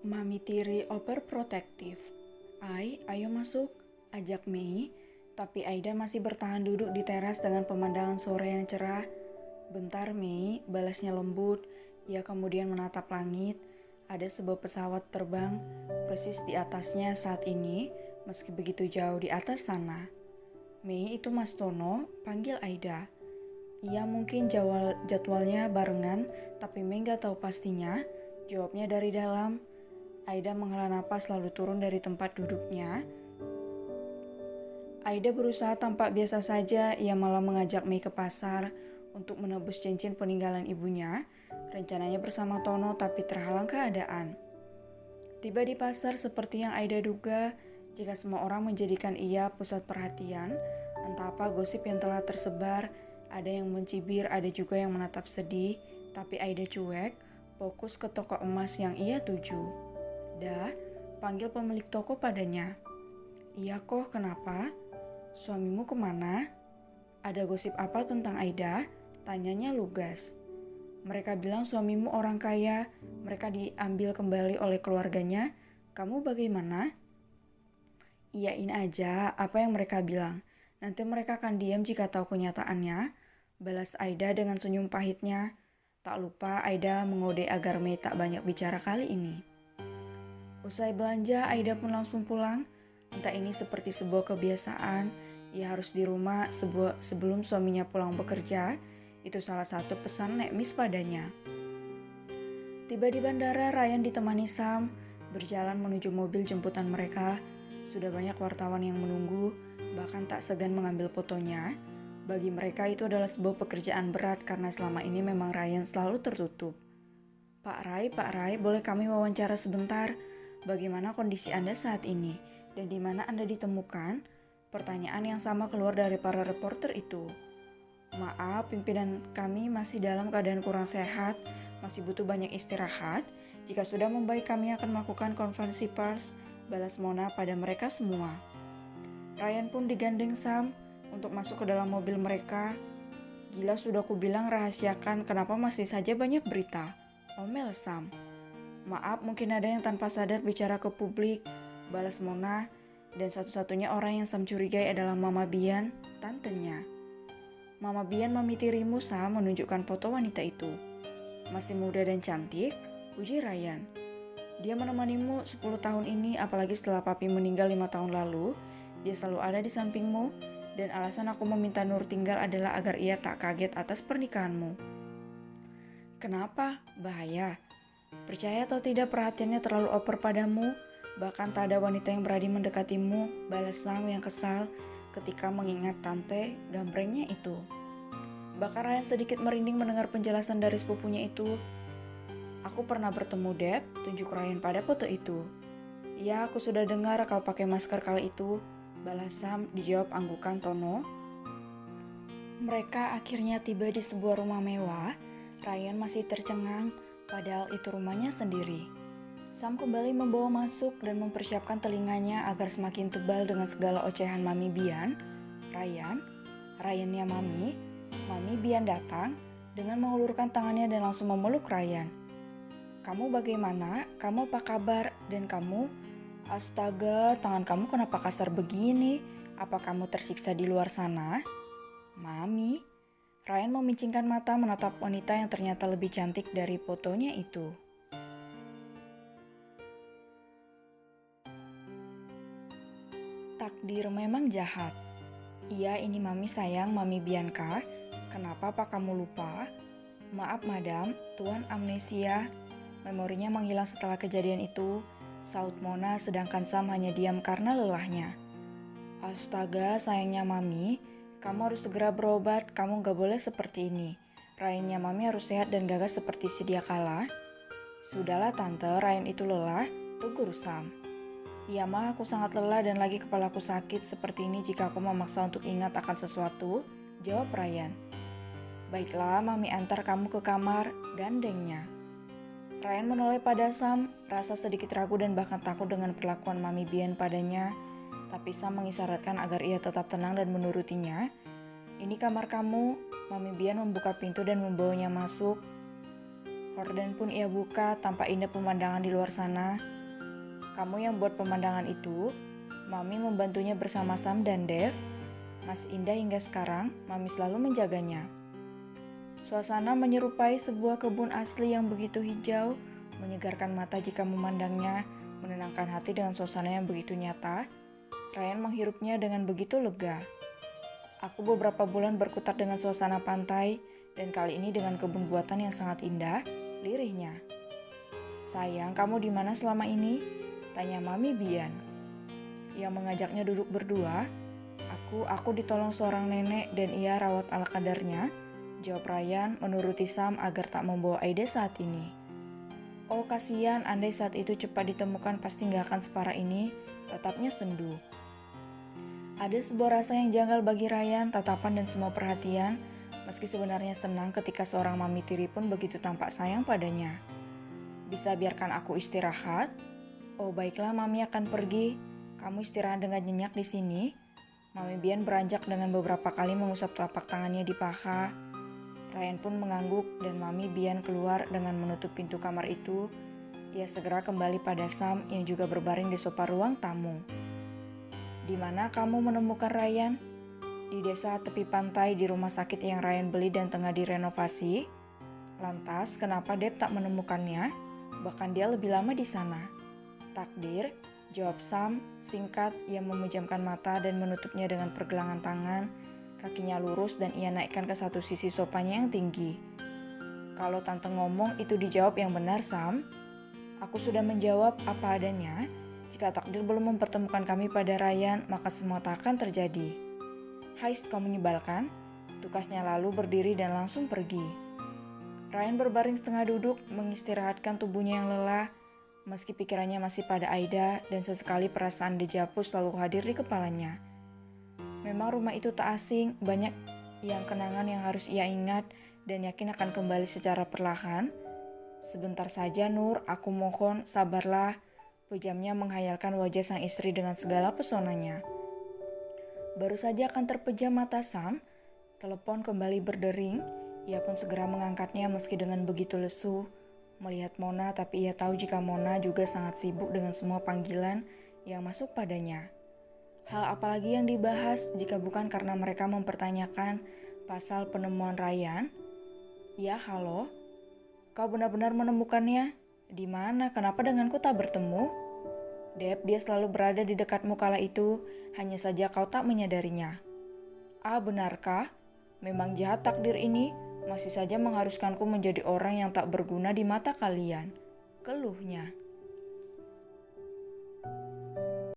Mami tiri overprotective. Ayo masuk, ajak Mei. Tapi Aida masih bertahan duduk di teras dengan pemandangan sore yang cerah. Bentar Mei, balasnya lembut. Ia kemudian menatap langit. Ada sebuah pesawat terbang persis di atasnya saat ini, meski begitu jauh di atas sana. Mei, itu Mas Tono, panggil Aida. Ia mungkin jadwalnya barengan, tapi Mei gak tahu pastinya. Jawabnya dari dalam. Aida menghela napas lalu turun dari tempat duduknya. Aida berusaha tampak biasa saja, ia malah mengajak Mei ke pasar untuk menebus cincin peninggalan ibunya. Rencananya bersama Tono tapi terhalang keadaan. Tiba di pasar seperti yang Aida duga, jika semua orang menjadikan ia pusat perhatian, entah apa gosip yang telah tersebar, ada yang mencibir, ada juga yang menatap sedih, tapi Aida cuek, fokus ke toko emas yang ia tuju. Dah, panggil pemilik toko padanya. Iya kok, kenapa? Suamimu kemana? Ada gosip apa tentang Aida? Tanyanya lugas. Mereka bilang suamimu orang kaya, mereka diambil kembali oleh keluarganya. Kamu bagaimana? Iyain aja apa yang mereka bilang. Nanti mereka akan diam jika tahu kenyataannya. Balas Aida dengan senyum pahitnya. Tak lupa Aida mengode agar Mei tak banyak bicara kali ini. Usai belanja, Aida pun langsung pulang. Entah ini seperti sebuah kebiasaan, ia harus di rumah sebelum suaminya pulang bekerja. Itu salah satu pesan Nek Miss padanya. Tiba di bandara, Ryan ditemani Sam, berjalan menuju mobil jemputan mereka. Sudah banyak wartawan yang menunggu, bahkan tak segan mengambil fotonya. Bagi mereka itu adalah sebuah pekerjaan berat karena selama ini memang Ryan selalu tertutup. Pak Rai, boleh kami wawancara sebentar? Bagaimana kondisi Anda saat ini? Dan di mana Anda ditemukan? Pertanyaan yang sama keluar dari para reporter itu. Maaf, pimpinan kami masih dalam keadaan kurang sehat, masih butuh banyak istirahat. Jika sudah membaik, kami akan melakukan konferensi pers, balas Mona pada mereka semua. Ryan pun digandeng Sam untuk masuk ke dalam mobil mereka. Gila, sudah kubilang rahasiakan, kenapa masih saja banyak berita? Omel Sam. Maaf, mungkin ada yang tanpa sadar bicara ke publik, balas Mona, dan satu-satunya orang yang Sam curigai adalah Mama Bian, tantenya. Mama Bian, mami tirimu, Sam menunjukkan foto wanita itu. Masih muda dan cantik, uji Ryan. Dia menemanimu 10 tahun ini, apalagi setelah papi meninggal 5 tahun lalu, dia selalu ada di sampingmu, dan alasan aku meminta Nur tinggal adalah agar ia tak kaget atas pernikahanmu. Kenapa? Bahaya. Percaya atau tidak, perhatiannya terlalu over padamu, bahkan tak ada wanita yang berani mendekatimu, balas Sam yang kesal ketika mengingat tante gambrengnya itu. Bahkan Ryan sedikit merinding mendengar penjelasan dari sepupunya itu. Aku pernah bertemu Deb, tunjuk Ryan pada foto itu. Ya, aku sudah dengar kau pakai masker kali itu, balas Sam dijawab anggukan Tono. Mereka akhirnya tiba di sebuah rumah mewah. Ryan masih tercengang, padahal itu rumahnya sendiri. Sam kembali membawa masuk dan mempersiapkan telinganya agar semakin tebal dengan segala ocehan Mami Bian. Ryannya Mami Bian datang dengan mengulurkan tangannya dan langsung memeluk Ryan. Kamu bagaimana? Kamu apa kabar? Dan kamu? Astaga, tangan kamu kenapa kasar begini? Apa kamu tersiksa di luar sana? Mami. Ryan memicingkan mata menatap wanita yang ternyata lebih cantik dari fotonya itu. Takdir memang jahat. Iya, ini Mami sayang, Mami Bianca. Kenapa Pak kamu lupa? Maaf Madam, Tuan amnesia. Memorinya menghilang setelah kejadian itu, saut Mona, sedangkan Sam hanya diam karena lelahnya. Astaga, sayangnya Mami, kamu harus segera berobat, kamu gak boleh seperti ini. Ryannya Mami harus sehat dan gagah seperti sedia kala. Sudahlah Tante, Ryan itu lelah, tegur Sam. Iya mah, aku sangat lelah dan lagi kepalaku sakit seperti ini jika aku memaksa untuk ingat akan sesuatu, jawab Ryan. Baiklah, Mami antar kamu ke kamar, gandengnya. Ryan menoleh pada Sam, rasa sedikit ragu dan bahkan takut dengan perlakuan Mami Bian padanya. Tapi Sam mengisyaratkan agar ia tetap tenang dan menurutinya. Ini kamar kamu, Mami Bian membuka pintu dan membawanya masuk. Horden pun ia buka, tampak indah pemandangan di luar sana. Kamu yang buat pemandangan itu, Mami membantunya bersama Sam dan Dev. Masih indah hingga sekarang, Mami selalu menjaganya. Suasana menyerupai sebuah kebun asli yang begitu hijau, menyegarkan mata jika memandangnya, menenangkan hati dengan suasana yang begitu nyata. Ryan menghirupnya dengan begitu lega. Aku beberapa bulan berkutat dengan suasana pantai, dan kali ini dengan kebun buatan yang sangat indah, lirihnya. Sayang, kamu di mana selama ini? Tanya Mami Bian. Yang mengajaknya duduk berdua. Aku ditolong seorang nenek dan ia rawat ala kadarnya. Jawab Ryan menuruti Sam agar tak membawa Aida saat ini. Oh kasihan, andai saat itu cepat ditemukan pasti gak akan separah ini, tatapnya sendu. Ada sebuah rasa yang janggal bagi Ryan, tatapan dan semua perhatian, meski sebenarnya senang ketika seorang mami tiri pun begitu tampak sayang padanya. Bisa biarkan aku istirahat? Oh baiklah, Mami akan pergi. Kamu istirahat dengan nyenyak di sini. Mami Bian beranjak dengan beberapa kali mengusap telapak tangannya di paha. Ryan pun mengangguk dan Mami Bian keluar dengan menutup pintu kamar itu. Ia segera kembali pada Sam yang juga berbaring di sofa ruang tamu. Di mana kamu menemukan Ryan? Di desa tepi pantai di rumah sakit yang Ryan beli dan tengah direnovasi. Lantas, kenapa Deb tak menemukannya? Bahkan dia lebih lama di sana. Takdir, jawab Sam, singkat. Ia memejamkan mata dan menutupnya dengan pergelangan tangan. Kakinya lurus dan ia naikkan ke satu sisi sofanya yang tinggi. Kalau tante ngomong itu dijawab yang benar, Sam. Aku sudah menjawab apa adanya. Jika takdir belum mempertemukan kami pada Ryan, maka semua tak akan terjadi. Hais, kau menyebalkan. Tukasnya lalu berdiri dan langsung pergi. Ryan berbaring setengah duduk, mengistirahatkan tubuhnya yang lelah. Meski pikirannya masih pada Aida dan sesekali perasaan dejavu selalu hadir di kepalanya. Memang rumah itu tak asing, banyak yang kenangan yang harus ia ingat dan yakin akan kembali secara perlahan. Sebentar saja Nur, aku mohon sabarlah, pejamnya menghayalkan wajah sang istri dengan segala pesonanya. Baru saja akan terpejam mata Sam, telepon kembali berdering, ia pun segera mengangkatnya meski dengan begitu lesu. Melihat Mona, tapi ia tahu jika Mona juga sangat sibuk dengan semua panggilan yang masuk padanya. Hal apalagi yang dibahas jika bukan karena mereka mempertanyakan pasal penemuan Ryan? Ya, halo? Kau benar-benar menemukannya? Di mana? Kenapa denganku tak bertemu? Deb, dia selalu berada di dekatmu kala itu, hanya saja kau tak menyadarinya. Ah, benarkah? Memang jahat takdir ini. Masih saja mengharuskanku menjadi orang yang tak berguna di mata kalian, keluhnya.